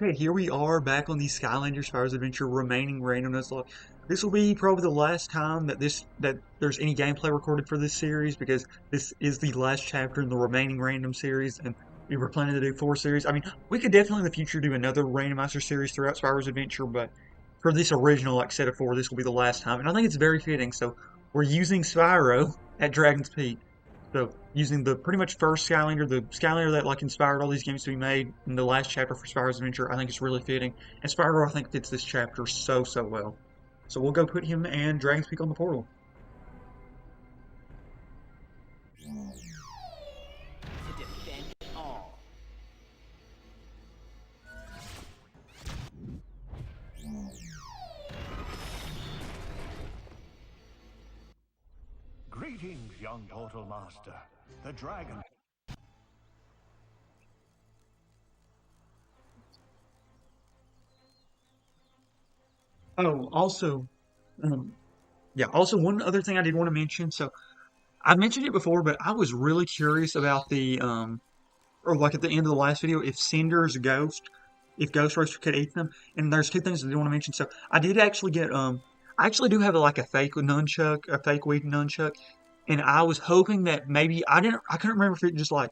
Okay, here we are back on the Skylanders Spyro's Adventure remaining random Nuzlocke. This will be probably the last time that there's any gameplay recorded for this series because this is the last chapter in the remaining random series, and we were planning to do 4 series. I mean, we could definitely in the future do another randomizer series throughout Spyro's Adventure, but for this original set of 4, this will be the last time, and I think it's very fitting. So we're using Spyro at Dragon's Peak. So using the pretty much first Skylander, the Skylander that like inspired all these games to be made in the last chapter for Spyro's Adventure, I think it's really fitting. And Spyro I think fits this chapter so well. So we'll go put him and Dragon's Peak on the portal. To defend all. Greetings, young Portal Master. The dragon. Oh, also, um, yeah, also one other thing I did want to mention. So I mentioned it before, but I was really curious about or like at the end of the last video, if Cinder's ghost, if Ghost Roaster could eat them. And there's 2 things I do want to mention. So I did actually get, I actually do have like a fake nunchuck, a fake weed nunchuck, and I was hoping that maybe I couldn't remember if it just like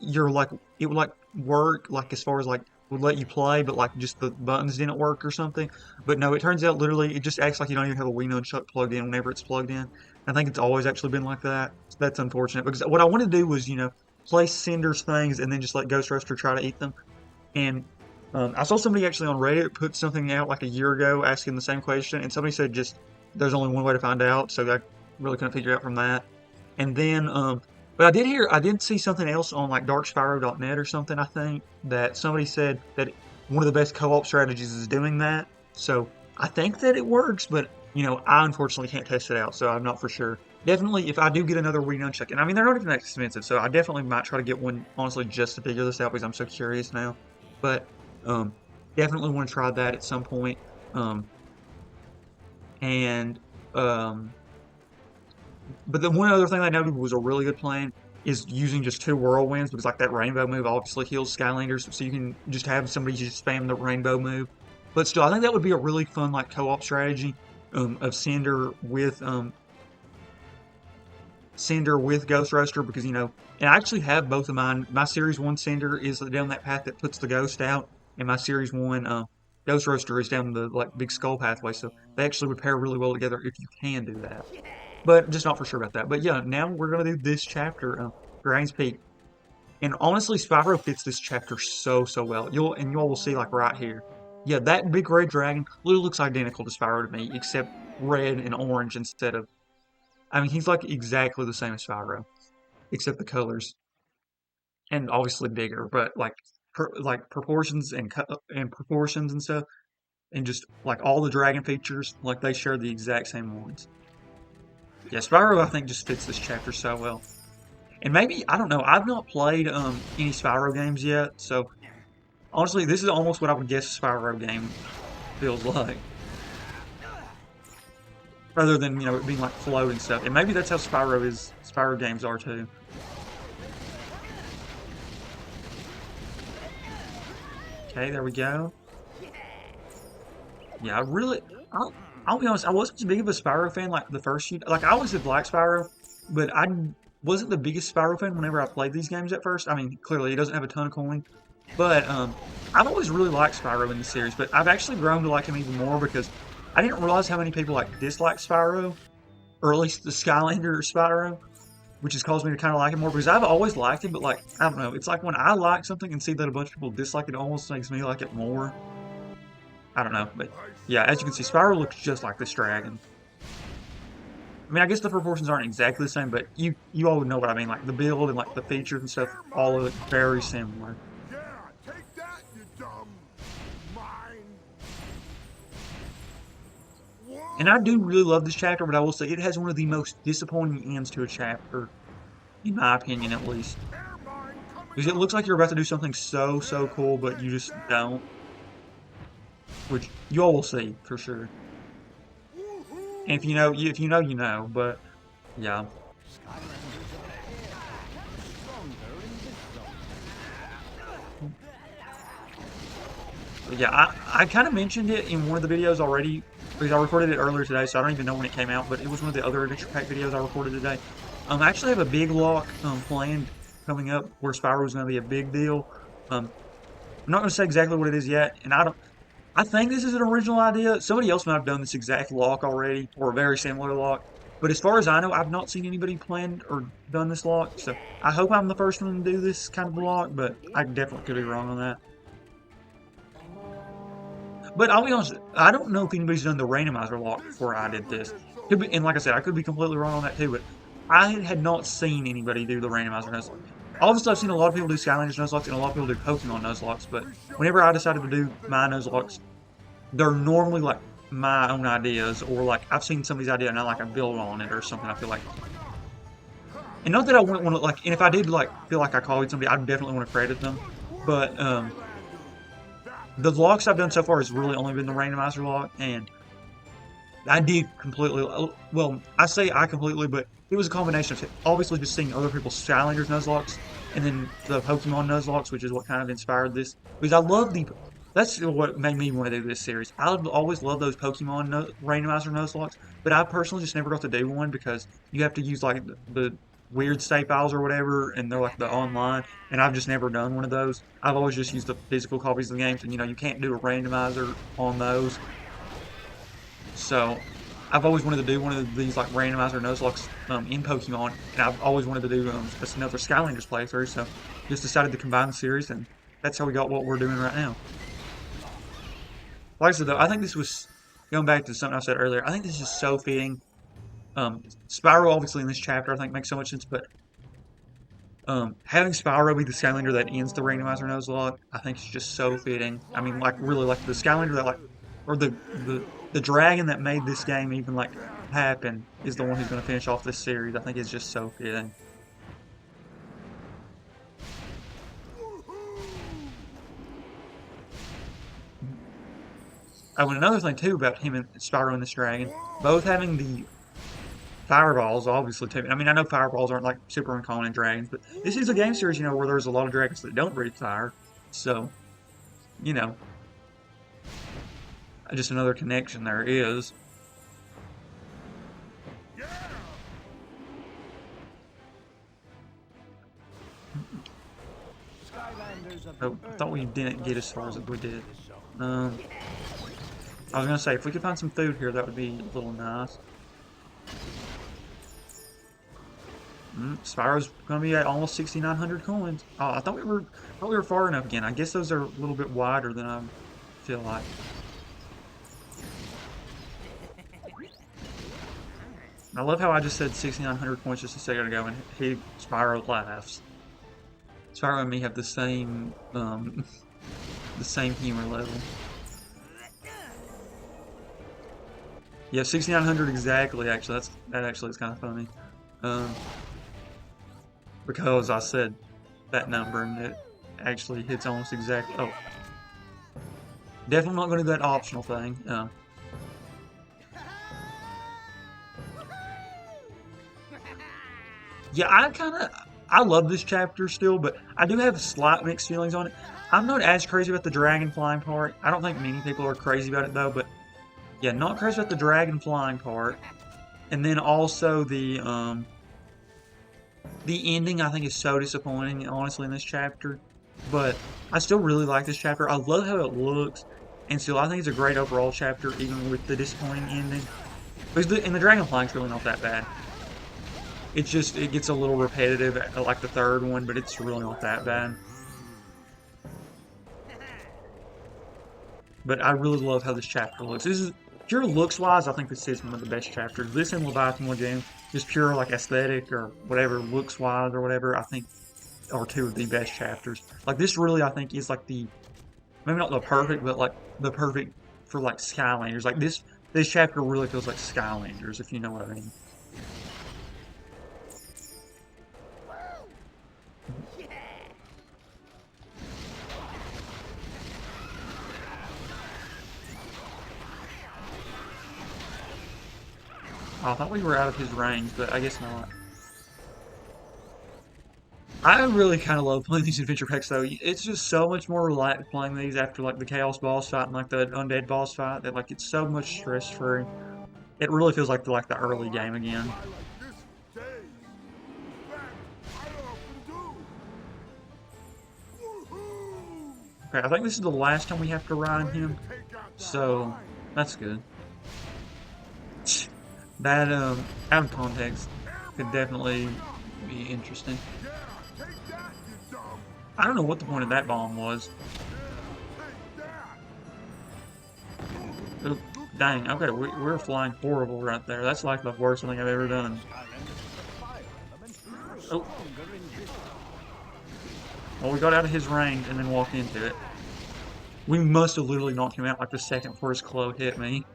you're like it would like work like as far as like would let you play, but like just the buttons didn't work or something. But no, it turns out literally it just acts like you don't even have a Wii nunchuck plugged in whenever it's plugged in. I think it's always actually been like that. So that's unfortunate because what I wanted to do was place Cinder's things and then just let Ghost Roaster try to eat them. And I saw somebody actually on Reddit put something out like a year ago asking the same question, and somebody said just there's only one way to find out, so I really couldn't figure out from that. And then, but I did see something else on like darkspyro.net or something, I think, that somebody said that one of the best co-op strategies is doing that. So I think that it works, but I unfortunately can't test it out, so I'm not for sure. Definitely, if I do get another Wii nunchuck, and I mean they're not even that expensive, so I definitely might try to get one honestly just to figure this out because I'm so curious now. But um, definitely want to try that at some point. Um, and but the one other thing I noted was a really good plan is using just 2 whirlwinds because like that rainbow move obviously heals Skylanders, so you can just have somebody just spam the rainbow move. But still, I think that would be a really fun like co-op strategy of Cinder with Ghost Roaster because and I actually have both of mine. My Series 1 Cinder is down that path that puts the ghost out, and my Series 1 Ghost Roaster is down the like big skull pathway, so they actually would pair really well together if you can do that. But just not for sure about that. But yeah, now we're gonna do this chapter, Dragon's Peak. And honestly, Spyro fits this chapter so well. You all will see like right here. Yeah, that big red dragon literally looks identical to Spyro to me, except red and orange instead of. I mean, he's like exactly the same as Spyro, except the colors, and obviously bigger. But like, like proportions and proportions and stuff, and just like all the dragon features, like they share the exact same ones. Yeah, Spyro I think just fits this chapter so well. And maybe I don't know. I've not played any Spyro games yet, so honestly, this is almost what I would guess a Spyro game feels like, rather than it being like float and stuff. And maybe that's how Spyro games are too. Okay, there we go. Yeah, I'll be honest. I wasn't as big of a Spyro fan like the first few. Like I always did Black Spyro, but I wasn't the biggest Spyro fan whenever I played these games at first. I mean, clearly he doesn't have a ton of coin, but I've always really liked Spyro in the series. But I've actually grown to like him even more because I didn't realize how many people like dislike Spyro, or at least the Skylander Spyro, which has caused me to kind of like him more because I've always liked him. But like I don't know, it's like when I like something and see that a bunch of people dislike it, it almost makes me like it more. I don't know, but yeah, as you can see, Spyro looks just like this dragon. I mean, I guess the proportions aren't exactly the same, but you all know what I mean. Like the build and like the features and stuff, all look very similar. Yeah, take that, you dumb mind. And I do really love this chapter, but I will say it has one of the most disappointing ends to a chapter, in my opinion, at least. Because it looks like you're about to do something so cool, but you just don't. Which you all will see for sure. And if you know, you know. But yeah. But yeah, I kind of mentioned it in one of the videos already because I recorded it earlier today, so I don't even know when it came out, but it was one of the other Adventure Pack videos I recorded today. I actually have a big lock planned coming up where Spyro is going to be a big deal. I'm not going to say exactly what it is yet, and I think this is an original idea. Somebody else might have done this exact lock already, or a very similar lock. But as far as I know, I've not seen anybody planned or done this lock. So I hope I'm the first one to do this kind of lock, but I definitely could be wrong on that. But I'll be honest, I don't know if anybody's done the randomizer lock before I did this. Could be, and like I said, I could be completely wrong on that too. But I had not seen anybody do the randomizer Nuzlocke. Obviously, I've seen a lot of people do Skylanders Nuzlocke and a lot of people do Pokemon Nuzlocke. But whenever I decided to do my Nuzlocke, they're normally like my own ideas, or like I've seen somebody's idea and I build on it or something. I feel like, and not that I wouldn't want to like, and if I did like feel like I copied somebody, I definitely want to credit them. But the locks I've done so far has really only been the randomizer lock, and I did completely. Well, I say I completely, but it was a combination of obviously just seeing other people's Skylanders Nuzlocke, and then the Pokemon Nuzlocke, which is what kind of inspired this. Because I love the. That's what made me want to do this series. I've always loved those Pokemon randomizer Nuzlocke, but I personally just never got to do one because you have to use like the weird save files or whatever, and they're like the online, and I've just never done one of those. I've always just used the physical copies of the games, and you can't do a randomizer on those. So I've always wanted to do one of these like randomizer Nuzlocke in Pokemon, and I've always wanted to do another Skylanders playthrough. So just decided to combine the series, and that's how we got what we're doing right now. Like I said, though, I think this was going back to something I said earlier. I think this is so fitting. Spyro, obviously, in this chapter, I think makes so much sense, but having Spyro be the Skylander that ends the randomizer Nuzlocke, I think is just so fitting. I mean, like really, like the Skylander that or the dragon that made this game even like happen is the one who's going to finish off this series. I think it's just so fitting. Oh, and another thing too about him and Spyro and this dragon, both having the fireballs, obviously too. I mean, I know fireballs aren't like super uncommon in dragons, but this is a game series, where there's a lot of dragons that don't breathe fire. So, you know, just another connection there is. Oh, I thought we didn't get as far as we did. I was gonna say, if we could find some food here, that would be a little nice. Spyro's gonna be at almost 6,900 coins. Oh, I thought we were far enough again. I guess those are a little bit wider than I feel like. I love how I just said 6,900 points just a second ago, and Spyro laughs. Spyro and me have the same humor level. Yeah, 6,900 exactly. Actually, that actually is kind of funny, because I said that number and it actually hits almost exactly. Oh, definitely not going to do that optional thing. Yeah, I love this chapter still, but I do have slight mixed feelings on it. I'm not as crazy about the dragon flying part. I don't think many people are crazy about it though, but yeah, not crazy about the dragon flying part. And then also the ending I think is so disappointing, honestly, in this chapter. But I still really like this chapter. I love how it looks, and still I think it's a great overall chapter, even with the disappointing ending. And the dragon flying's really not that bad. It's just, it gets a little repetitive at like the third one, but it's really not that bad. But I really love how this chapter looks. This is, pure looks-wise, I think this is one of the best chapters. This and Leviathan Lagoon, just pure like aesthetic or whatever, looks-wise or whatever, I think are two of the best chapters. Like this really, I think, is like the, maybe not the perfect, but like the perfect for like Skylanders. Like this chapter really feels like Skylanders, if you know what I mean. Oh, I thought we were out of his range, but I guess not. I really kind of love playing these adventure packs though. It's just so much more relaxed playing these after like the chaos boss fight and like the undead boss fight that like it's so much stress free. It really feels like the early Oh, I game could again. fly like this for days. In fact, I often do. Woohoo! Okay, I think this is the last time we have to ride Ready to him, take out that so lion. that's good. That out of context could Airborne definitely coming up. be interesting. Yeah, take that, you dumb I don't know what the point of that bomb was. Yeah, take that. Oop, dang. Okay, we're flying horrible right there. That's like the worst thing I've ever done. Skylanders Spyro are Oh, stronger in this. well, we got out of his range and then walked into it. We must have literally knocked him out like the second before his claw hit me.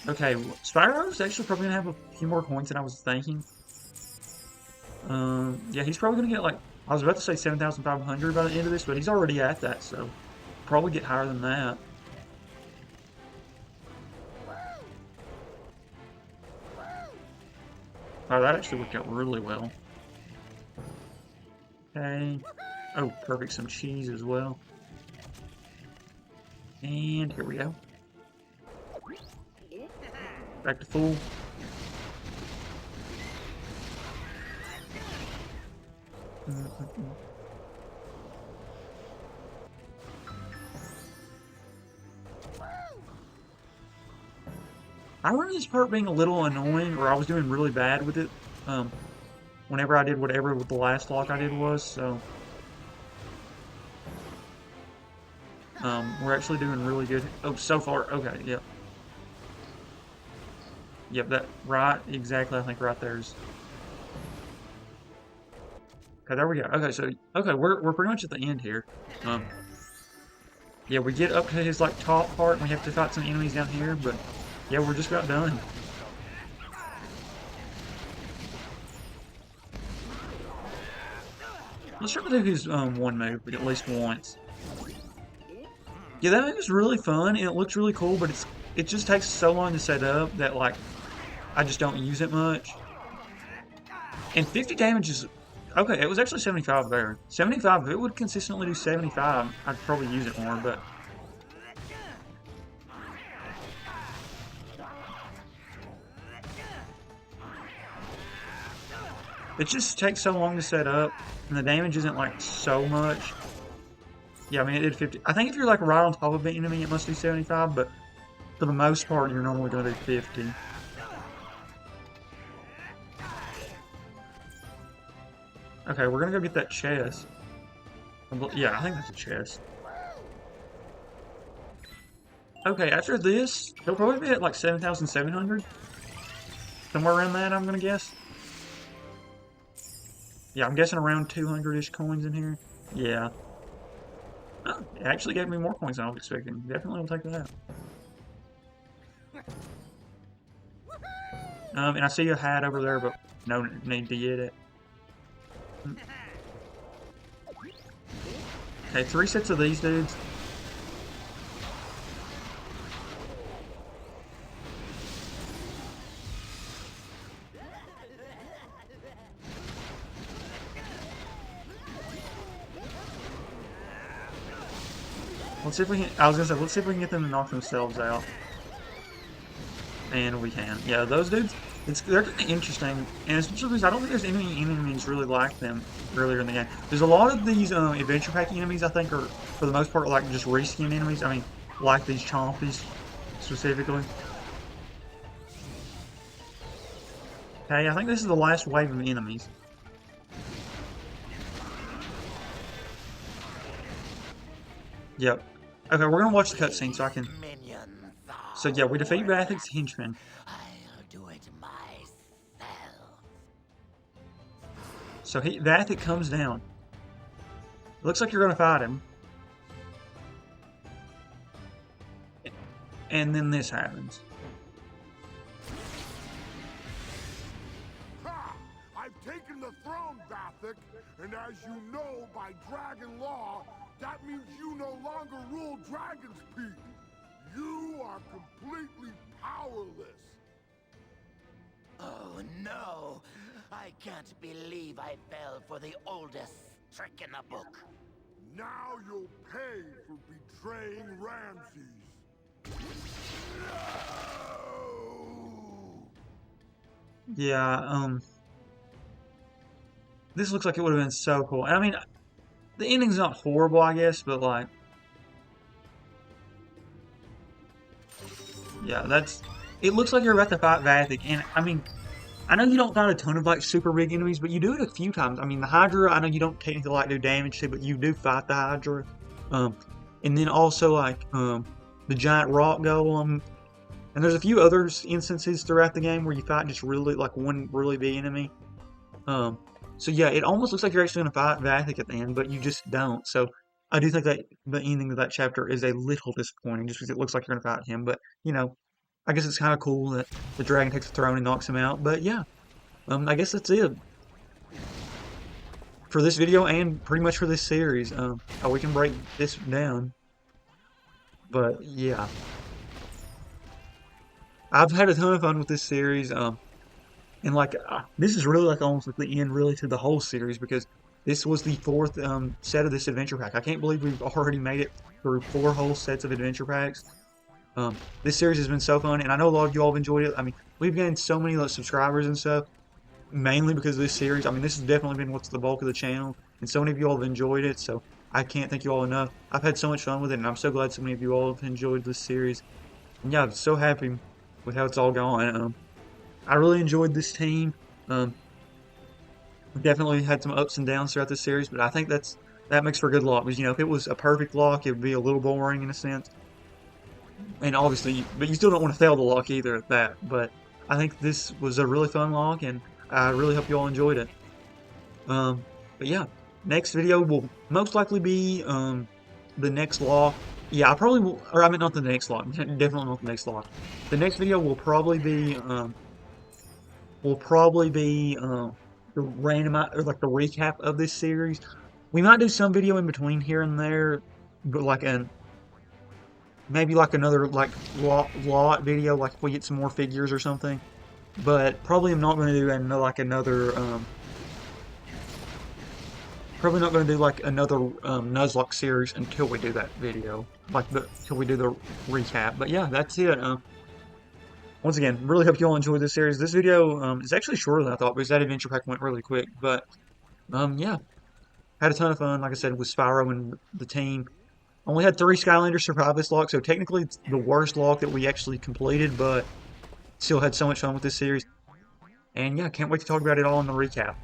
Okay, Spyro's actually probably gonna have a few more coins than I was thinking. Yeah, he's probably gonna get like I was about to say 7,500 by the end of this, but he's already at that, so probably get higher than that. Oh, that actually worked out really well. Okay. Oh, perfect. Some cheese as well. And here we go. Back to full. I remember this part being a little annoying, or I was doing really bad with it. Um, Whenever I did whatever with the last lock I did was, so we're actually doing really good. Oh, so far, okay, yep. Yep, that right exactly I think right there's okay, there we go. Okay, so okay, we're pretty much at the end here. Um yeah, we get up to his like top part and we have to fight some enemies down here, but yeah, we're just about done. Let's try to do his one move at least once. Yeah, that move is really fun and it looks really cool, but it just takes so long to set up that like I just don't use it much. And 50 damage is okay, it was actually 75 there. 75, if it would consistently do 75, I'd probably use it more, but it just takes so long to set up, and the damage isn't like so much. Yeah, I mean, it did 50. I think if you're like right on top of the enemy, it must do 75, but for the most part, you're normally going to do 50. Okay, we're going to go get that chest. Yeah, I think that's a chest. Okay, after this, he'll probably be at like 7,700. Somewhere around that, I'm going to guess. Yeah, I'm guessing around 200-ish coins in here. Yeah. Oh, it actually gave me more coins than I was expecting. Definitely will take that. And I see a hat over there, but no need to get it. Okay, 3 sets of these dudes. Let's see if we can. I was gonna say, let's see if we can get them to knock themselves out. And we can. Yeah, those dudes. They're kind of interesting, and especially because I don't think there's any enemies really like them earlier in the game. There's a lot of these adventure pack enemies I think are for the most part like just reskin enemies. I mean, like these chompies specifically. Okay, I think this is the last wave of enemies. Yep. Okay, we're gonna watch the cutscene so I can. So yeah, we defeat Vathic's henchmen. I'll do it myself. So Vathic comes down. It looks like you're gonna fight him. And then this happens. Ha! I've taken the throne, Vathic, and as you know by dragon law, that means you no longer rule Dragon's Peak. You are completely powerless. Oh no! I can't believe I fell for the oldest trick in the book. Now you'll pay for betraying Ramses. Yeah, this looks like it would have been so cool. I mean, the ending's not horrible, I guess, but like, yeah, it looks like you're about to fight Vathic, and I mean, I know you don't fight a ton of like super big enemies, but you do it a few times. I mean, the Hydra, I know you don't technically like do damage to, but you do fight the Hydra. Um, and then also like the giant rock golem, and there's a few other instances throughout the game where you fight just really like one really big enemy. Um, so yeah, it almost looks like you're actually going to fight Vathic at the end, but you just don't. So I do think that the ending of that chapter is a little disappointing, just because it looks like you're going to fight him. But you know, I guess it's kind of cool that the dragon takes the throne and knocks him out. But yeah, I guess that's it for this video and pretty much for this series. We can break this down. But yeah, I've had a ton of fun with this series. And like this is really like almost like the end really to the whole series because this was the fourth set of this adventure pack. I can't believe we've already made it through 4 whole sets of adventure packs. This series has been so fun, and I know a lot of you all have enjoyed it. I mean, we've gained so many like, subscribers and stuff, mainly because of this series. I mean, this has definitely been what's the bulk of the channel, and so many of you all have enjoyed it, so I can't thank you all enough. I've had so much fun with it, and I'm so glad so many of you all have enjoyed this series. And yeah, I'm so happy with how it's all gone. I really enjoyed this team. We definitely had some ups and downs throughout this series, but I think that makes for a good lock. Because, you know, if it was a perfect lock, it would be a little boring in a sense. And obviously, but you still don't want to fail the lock either at that. But I think this was a really fun lock, and I really hope you all enjoyed it. But yeah, next video will most likely be the next lock. Yeah, I probably will, or I mean not the next lock. Definitely not the next lock. The next video will probably be the random or like the recap of this series. We might do some video in between here and there, but like maybe like another like lot video, like if we get some more figures or something. But probably I'm not going to do probably not going to do like another Nuzlocke series until we do that video, like until we do the recap. But yeah, that's it. Once again, really hope you all enjoyed this series. This video is actually shorter than I thought because that adventure pack went really quick. But yeah, had a ton of fun. Like I said, with Spyro and the team. Only had 3 Skylanders survive this lock, so technically it's the worst lock that we actually completed, but still had so much fun with this series. And yeah, can't wait to talk about it all in the recap.